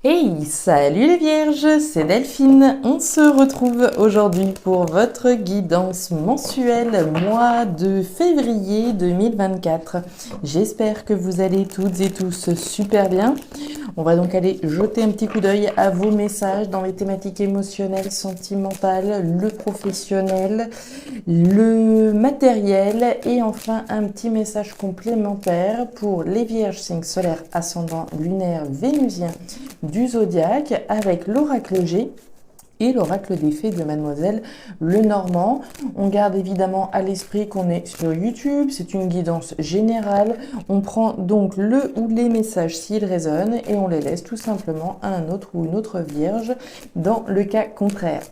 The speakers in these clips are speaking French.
Hey, salut les vierges, c'est Delphine. On se retrouve aujourd'hui pour votre guidance mensuelle mois de février 2024. J'espère que vous allez toutes et tous super bien. On va donc aller jeter un petit coup d'œil à vos messages dans les thématiques émotionnelles, sentimentales, le professionnel, le matériel et enfin un petit message complémentaire pour les vierges signes solaires ascendant lunaire vénusien du zodiaque avec l'oracle G et l'oracle des fées de Mademoiselle Lenormand. On garde évidemment à l'esprit qu'on est sur YouTube, c'est une guidance générale. On prend donc le ou les messages s'ils résonnent et on les laisse tout simplement à un autre ou une autre vierge dans le cas contraire.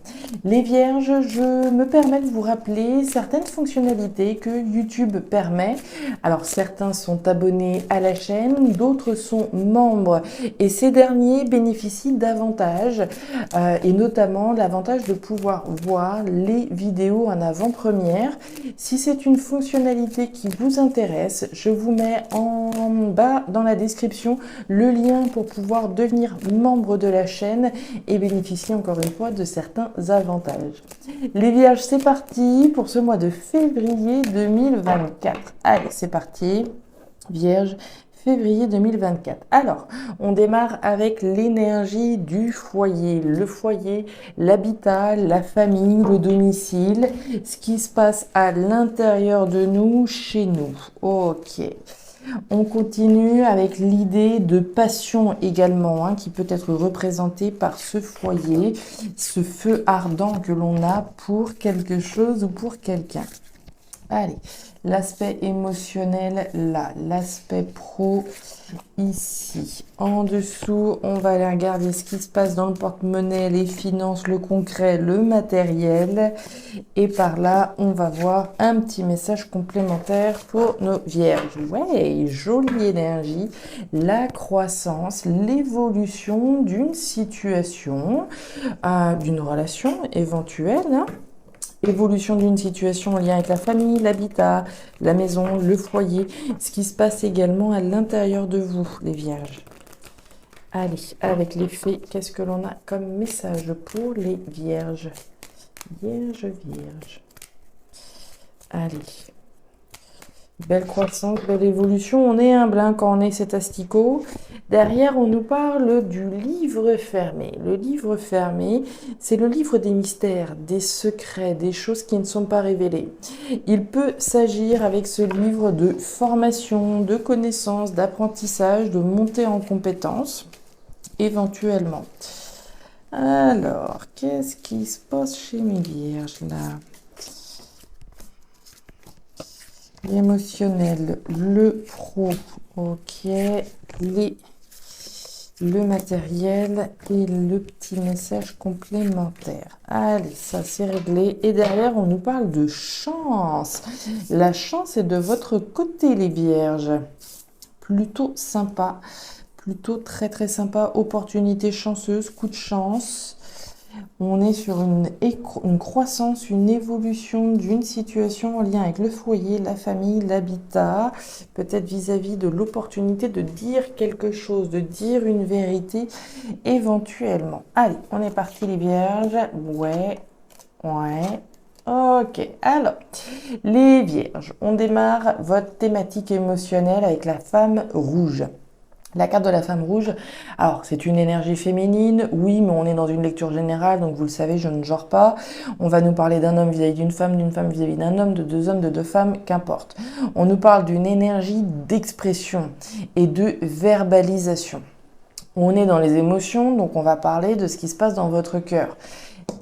Les vierges, je me permets de vous rappeler certaines fonctionnalités que YouTube permet. Alors certains sont abonnés à la chaîne, d'autres sont membres et ces derniers bénéficient davantage et notamment l'avantage de pouvoir voir les vidéos en avant-première. Si c'est une fonctionnalité qui vous intéresse, je vous mets en bas dans la description le lien pour pouvoir devenir membre de la chaîne et bénéficier encore une fois de certains avantages. Les vierges, c'est parti pour ce mois de février 2024. Allez, c'est parti. Vierge, février 2024. Alors, on démarre avec l'énergie du foyer. Le foyer, l'habitat, la famille, le domicile, ce qui se passe à l'intérieur de nous, chez nous. Ok. On continue avec l'idée de passion également, qui peut être représentée par ce foyer, ce feu ardent que l'on a pour quelque chose ou pour quelqu'un. Allez, l'aspect émotionnel là, l'aspect pro ici. En dessous, on va aller regarder ce qui se passe dans le porte-monnaie, les finances, le concret, le matériel. Et par là, on va voir un petit message complémentaire pour nos vierges. Ouais, jolie énergie, la croissance, l'évolution d'une situation, d'une relation éventuelle, évolution d'une situation en lien avec la famille, l'habitat, la maison, le foyer, ce qui se passe également à l'intérieur de vous, les vierges. Allez, avec les fées, qu'est-ce que l'on a comme message pour les vierges? Vierge. Allez. Belle croissance, belle évolution. On est humble quand on est cet asticot. Derrière, on nous parle du livre fermé. Le livre fermé, c'est le livre des mystères, des secrets, des choses qui ne sont pas révélées. Il peut s'agir avec ce livre de formation, de connaissances, d'apprentissage, de montée en compétences, éventuellement. Alors, qu'est-ce qui se passe chez mes vierges là? L'émotionnel, le pro, ok, le matériel et le petit message complémentaire. Allez, ça c'est réglé. Et derrière, on nous parle de chance. La chance est de votre côté, les vierges. Plutôt sympa, plutôt très très sympa. Opportunité chanceuse, coup de chance. On est sur une croissance, une évolution d'une situation en lien avec le foyer, la famille, l'habitat, peut-être vis-à-vis de l'opportunité de dire quelque chose, de dire une vérité éventuellement. Allez, on est parti les vierges. Ouais. Ok, alors, les vierges, on démarre votre thématique émotionnelle avec la femme rouge. La carte de la femme rouge, alors c'est une énergie féminine, oui, mais on est dans une lecture générale, donc vous le savez, je ne genre pas. On va nous parler d'un homme vis-à-vis d'une femme vis-à-vis d'un homme, de deux hommes, de deux femmes, qu'importe. On nous parle d'une énergie d'expression et de verbalisation. On est dans les émotions, donc on va parler de ce qui se passe dans votre cœur.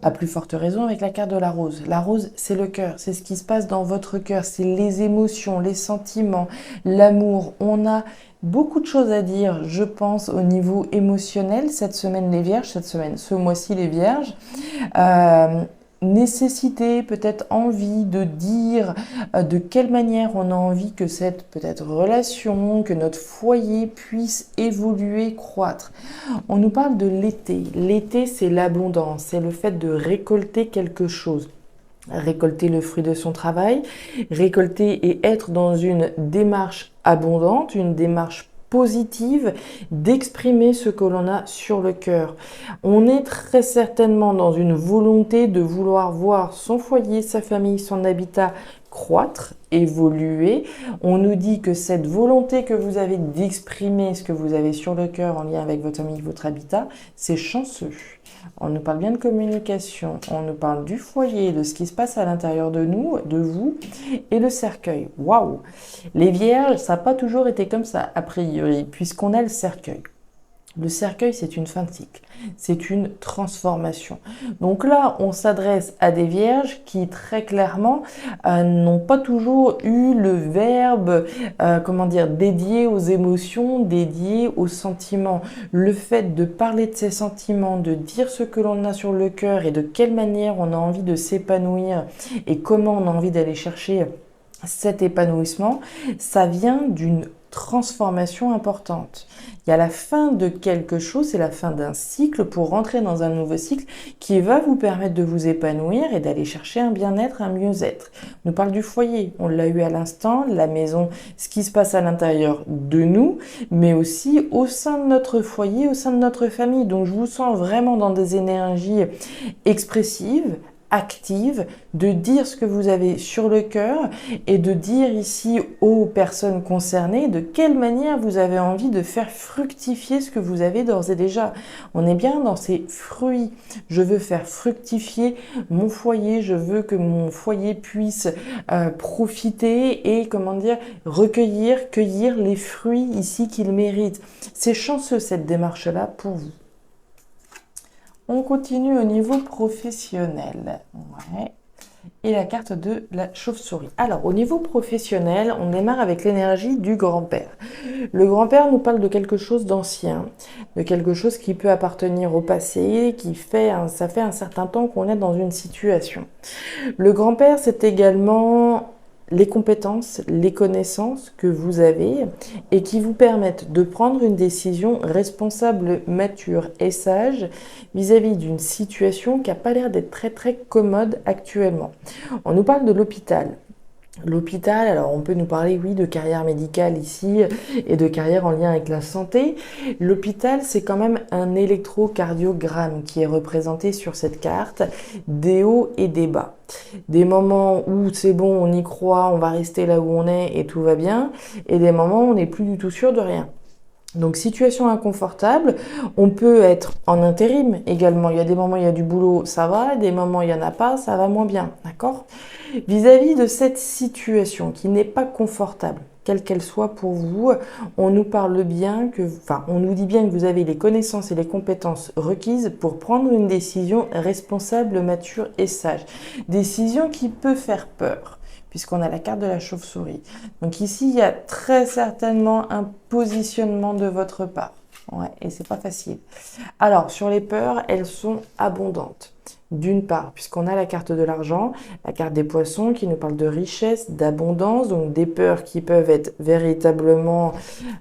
À plus forte raison avec la carte de la rose. La rose, c'est le cœur, c'est ce qui se passe dans votre cœur, c'est les émotions, les sentiments, l'amour. On a beaucoup de choses à dire, je pense, au niveau émotionnel cette semaine les vierges, ce mois-ci les vierges. Nécessité, peut-être envie de dire de quelle manière on a envie que cette peut-être relation, que notre foyer puisse évoluer, croître. On nous parle de l'été. L'été, c'est l'abondance, c'est le fait de récolter quelque chose. Récolter le fruit de son travail, récolter et être dans une démarche abondante, une démarche positive d'exprimer ce que l'on a sur le cœur. On est très certainement dans une volonté de vouloir voir son foyer, sa famille, son habitat croître, évoluer. On nous dit que cette volonté que vous avez d'exprimer ce que vous avez sur le cœur en lien avec votre famille, votre habitat, c'est chanceux. On nous parle bien de communication, on nous parle du foyer, de ce qui se passe à l'intérieur de nous, de vous, et le cercueil. Waouh! Les vierges, ça n'a pas toujours été comme ça, a priori, puisqu'on a le cercueil. Le cercueil, c'est une fin de cycle, c'est une transformation. Donc là, on s'adresse à des vierges qui, très clairement, n'ont pas toujours eu le verbe, dédié aux émotions, dédié aux sentiments. Le fait de parler de ses sentiments, de dire ce que l'on a sur le cœur et de quelle manière on a envie de s'épanouir et comment on a envie d'aller chercher cet épanouissement, ça vient d'une transformation importante. Il y a la fin de quelque chose, c'est la fin d'un cycle pour rentrer dans un nouveau cycle qui va vous permettre de vous épanouir et d'aller chercher un bien-être, un mieux-être. On nous parle du foyer, on l'a eu à l'instant, la maison, ce qui se passe à l'intérieur de nous, mais aussi au sein de notre foyer, au sein de notre famille. Donc je vous sens vraiment dans des énergies expressives, active, de dire ce que vous avez sur le cœur et de dire ici aux personnes concernées de quelle manière vous avez envie de faire fructifier ce que vous avez d'ores et déjà. On est bien dans ces fruits. Je veux faire fructifier mon foyer, je veux que mon foyer puisse profiter et recueillir, cueillir les fruits ici qu'il mérite. C'est chanceux cette démarche-là pour vous. On continue au niveau professionnel. Ouais. Et la carte de la chauve-souris. Alors, au niveau professionnel, on démarre avec l'énergie du grand-père. Le grand-père nous parle de quelque chose d'ancien, de quelque chose qui peut appartenir au passé, ça fait un certain temps qu'on est dans une situation. Le grand-père, c'est également les compétences, les connaissances que vous avez et qui vous permettent de prendre une décision responsable, mature et sage vis-à-vis d'une situation qui n'a pas l'air d'être très très commode actuellement. On nous parle de l'hôpital. L'hôpital, alors on peut nous parler, oui, de carrière médicale ici et de carrière en lien avec la santé. L'hôpital, c'est quand même un électrocardiogramme qui est représenté sur cette carte, des hauts et des bas. Des moments où c'est bon, on y croit, on va rester là où on est et tout va bien, et des moments où on n'est plus du tout sûr de rien. Donc, situation inconfortable, on peut être en intérim également. Il y a des moments, il y a du boulot, ça va, des moments, il n'y en a pas, ça va moins bien, d'accord? Vis-à-vis de cette situation qui n'est pas confortable, quelle qu'elle soit pour vous, on nous parle bien on nous dit bien que vous avez les connaissances et les compétences requises pour prendre une décision responsable, mature et sage. Décision qui peut faire peur, puisqu'on a la carte de la chauve-souris. Donc ici, il y a très certainement un positionnement de votre part. Ouais, et c'est pas facile. Alors, sur les peurs, elles sont abondantes. D'une part, puisqu'on a la carte de l'argent, la carte des poissons qui nous parle de richesse, d'abondance, donc des peurs qui peuvent être véritablement,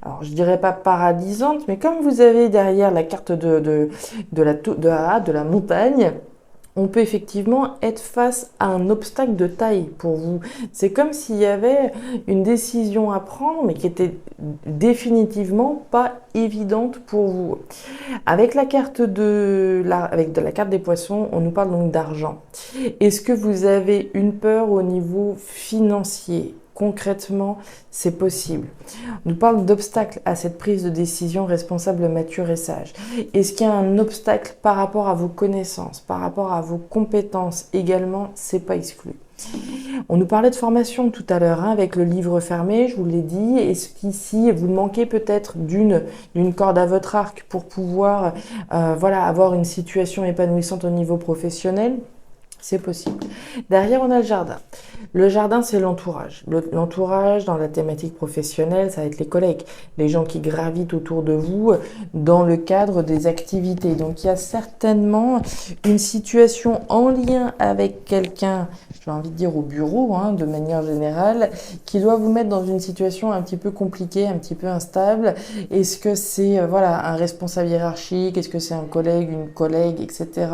alors je dirais pas paralysantes, mais comme vous avez derrière la carte de la montagne, on peut effectivement être face à un obstacle de taille pour vous. C'est comme s'il y avait une décision à prendre, mais qui était définitivement pas évidente pour vous. Avec la carte la carte des poissons, on nous parle donc d'argent. Est-ce que vous avez une peur au niveau financier ? Concrètement, c'est possible. On nous parle d'obstacles à cette prise de décision responsable, mature et sage. Est-ce qu'il y a un obstacle par rapport à vos connaissances, par rapport à vos compétences également? C'est pas exclu. On nous parlait de formation tout à l'heure avec le livre fermé, je vous l'ai dit. Est-ce qu'ici, vous manquez peut-être d'une corde à votre arc pour pouvoir avoir une situation épanouissante au niveau professionnel? C'est possible. Derrière, on a le jardin. Le jardin, c'est l'entourage. L'entourage, dans la thématique professionnelle, ça va être les collègues, les gens qui gravitent autour de vous dans le cadre des activités. Donc, il y a certainement une situation en lien avec quelqu'un, j'ai envie de dire au bureau, de manière générale, qui doit vous mettre dans une situation un petit peu compliquée, un petit peu instable. Est-ce que c'est un responsable hiérarchique? Est-ce que c'est un collègue, une collègue, etc.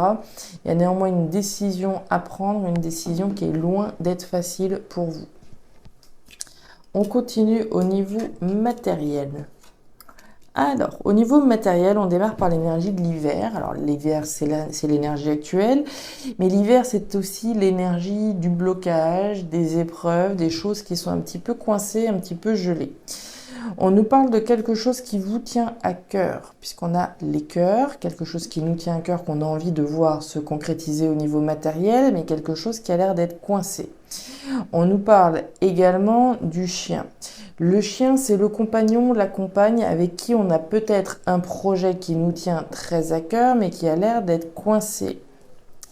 Il y a néanmoins une décision à prendre, une décision qui est loin d'être facile pour vous. On continue au niveau matériel. Alors, au niveau matériel, on démarre par l'énergie de l'hiver. Alors, l'hiver, c'est l'énergie actuelle, mais l'hiver, c'est aussi l'énergie du blocage, des épreuves, des choses qui sont un petit peu coincées, un petit peu gelées. On nous parle de quelque chose qui vous tient à cœur, puisqu'on a les cœurs, quelque chose qui nous tient à cœur, qu'on a envie de voir se concrétiser au niveau matériel, mais quelque chose qui a l'air d'être coincé. On nous parle également du chien. Le chien, c'est le compagnon, la compagne avec qui on a peut-être un projet qui nous tient très à cœur, mais qui a l'air d'être coincé.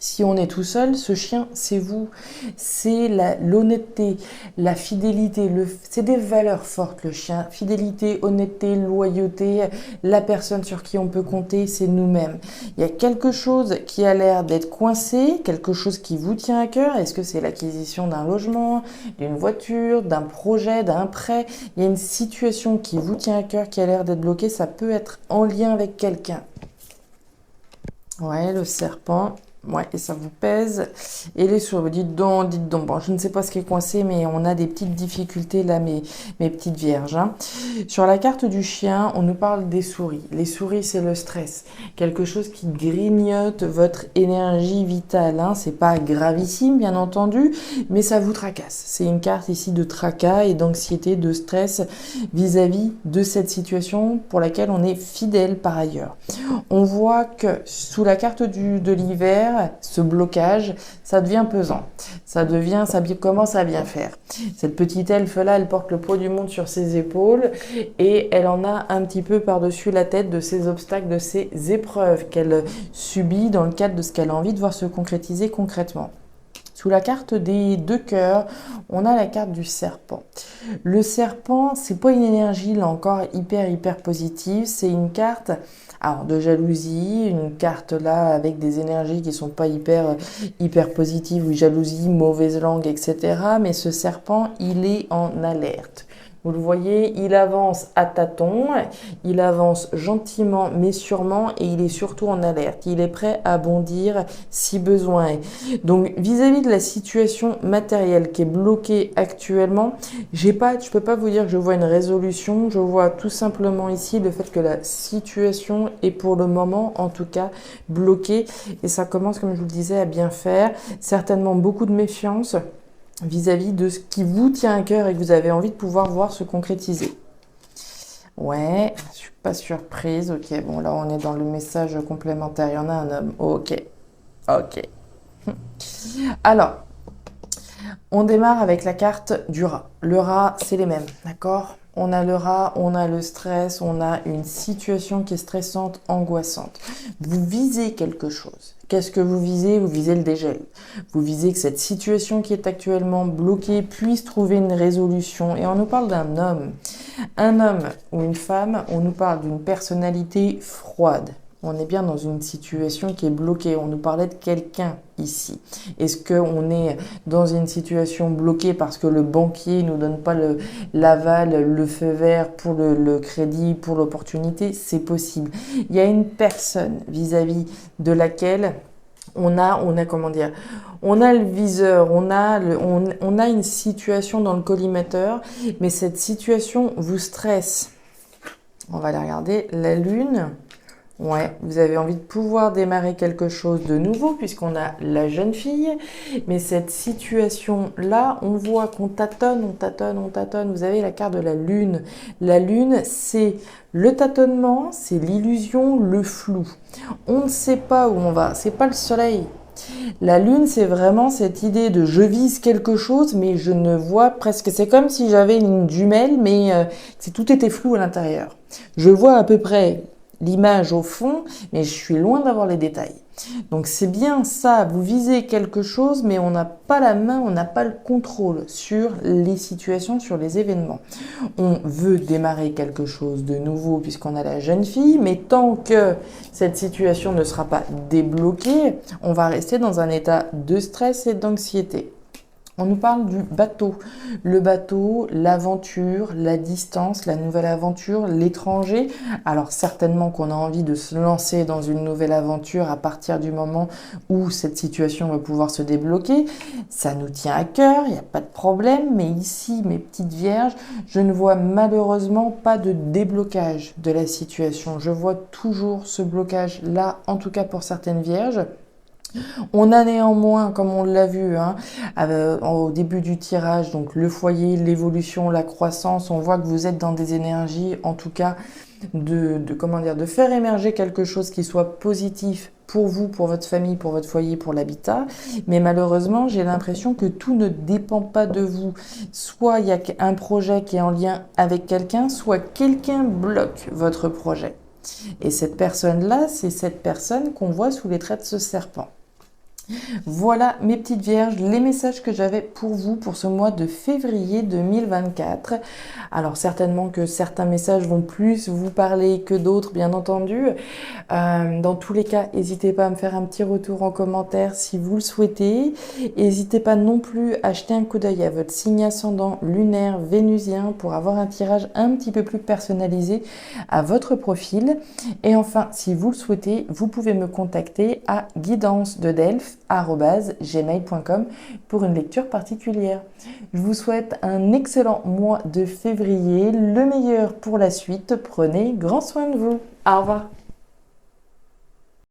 Si on est tout seul, ce chien, c'est vous. C'est l'honnêteté, la fidélité. C'est des valeurs fortes, le chien. Fidélité, honnêteté, loyauté. La personne sur qui on peut compter, c'est nous-mêmes. Il y a quelque chose qui a l'air d'être coincé, quelque chose qui vous tient à cœur. Est-ce que c'est l'acquisition d'un logement, d'une voiture, d'un projet, d'un prêt? Il y a une situation qui vous tient à cœur, qui a l'air d'être bloquée. Ça peut être en lien avec quelqu'un. Ouais, le serpent. Ouais, et ça vous pèse. Et les souris, dites donc, dites donc. Bon, je ne sais pas ce qui est coincé, mais on a des petites difficultés là, mes petites vierges. Hein. Sur la carte du chien, on nous parle des souris. Les souris, c'est le stress. Quelque chose qui grignote votre énergie vitale. Hein. C'est pas gravissime, bien entendu, mais ça vous tracasse. C'est une carte ici de tracas et d'anxiété, de stress vis-à-vis de cette situation pour laquelle on est fidèle par ailleurs. On voit que sous la carte de l'hiver, ce blocage, ça devient pesant. Ça commence à bien faire. Cette petite elfe-là, elle porte le poids du monde sur ses épaules et elle en a un petit peu par-dessus la tête de ces obstacles, de ces épreuves qu'elle subit dans le cadre de ce qu'elle a envie de voir se concrétiser concrètement. Sous la carte des deux cœurs, on a la carte du serpent. Le serpent, c'est pas une énergie, là encore, hyper positive. C'est une carte de jalousie, une carte là avec des énergies qui sont pas hyper positives, ou jalousie, mauvaise langue, etc. Mais ce serpent, il est en alerte. Vous le voyez, il avance à tâtons, il avance gentiment mais sûrement et il est surtout en alerte. Il est prêt à bondir si besoin est. Donc vis-à-vis de la situation matérielle qui est bloquée actuellement, je peux pas vous dire que je vois une résolution. Je vois tout simplement ici le fait que la situation est pour le moment en tout cas bloquée et ça commence, comme je vous le disais, à bien faire. Certainement beaucoup de méfiance vis-à-vis de ce qui vous tient à cœur et que vous avez envie de pouvoir voir se concrétiser. Ouais, je suis pas surprise. Ok, bon là on est dans le message complémentaire. Il y en a un homme. Ok. Alors, on démarre avec la carte du rat. Le rat, c'est les mêmes, d'accord ? On a le rat, on a le stress, on a une situation qui est stressante, angoissante. Vous visez quelque chose. Qu'est-ce que vous visez ? Vous visez le dégel. Vous visez que cette situation qui est actuellement bloquée puisse trouver une résolution. Et on nous parle d'un homme. Un homme ou une femme, on nous parle d'une personnalité froide. On est bien dans une situation qui est bloquée. On nous parlait de quelqu'un ici. Est-ce qu'on est dans une situation bloquée parce que le banquier ne nous donne pas l'aval, le feu vert pour le crédit, pour l'opportunité? C'est possible. Il y a une personne vis-à-vis de laquelle on a le viseur, on a une situation dans le collimateur, mais cette situation vous stresse. On va aller regarder la lune. Ouais, vous avez envie de pouvoir démarrer quelque chose de nouveau puisqu'on a la jeune fille. Mais cette situation-là, on voit qu'on tâtonne. Vous avez la carte de la lune. La lune, c'est le tâtonnement, c'est l'illusion, le flou. On ne sait pas où on va. C'est pas le soleil. La lune, c'est vraiment cette idée de je vise quelque chose, mais je ne vois presque. C'est comme si j'avais une jumelle, mais tout était flou à l'intérieur. Je vois à peu près l'image au fond, mais je suis loin d'avoir les détails. Donc c'est bien ça, vous visez quelque chose, mais on n'a pas la main, on n'a pas le contrôle sur les situations, sur les événements. On veut démarrer quelque chose de nouveau puisqu'on a la jeune fille, mais tant que cette situation ne sera pas débloquée, on va rester dans un état de stress et d'anxiété. On nous parle du bateau. Le bateau, l'aventure, la distance, la nouvelle aventure, l'étranger. Alors certainement qu'on a envie de se lancer dans une nouvelle aventure à partir du moment où cette situation va pouvoir se débloquer. Ça nous tient à cœur, il n'y a pas de problème. Mais ici, mes petites vierges, je ne vois malheureusement pas de déblocage de la situation. Je vois toujours ce blocage-là, en tout cas pour certaines vierges. On a néanmoins, comme on l'a vu au début du tirage, donc le foyer, l'évolution, la croissance, on voit que vous êtes dans des énergies, en tout cas, de faire émerger quelque chose qui soit positif pour vous, pour votre famille, pour votre foyer, pour l'habitat. Mais malheureusement, j'ai l'impression que tout ne dépend pas de vous. Soit il y a un projet qui est en lien avec quelqu'un, soit quelqu'un bloque votre projet. Et cette personne-là, c'est cette personne qu'on voit sous les traits de ce serpent. Voilà mes petites vierges, les messages que j'avais pour vous pour ce mois de février 2024. Alors certainement que certains messages vont plus vous parler que d'autres, bien entendu. Dans tous les cas, n'hésitez pas à me faire un petit retour en commentaire si vous le souhaitez. N'hésitez pas non plus à jeter un coup d'œil à votre signe ascendant lunaire vénusien pour avoir un tirage un petit peu plus personnalisé à votre profil. Et enfin, si vous le souhaitez, vous pouvez me contacter à guidance-de-delphes@gmail.com pour une lecture particulière. Je vous souhaite un excellent mois de février, le meilleur pour la suite. Prenez grand soin de vous. Au revoir.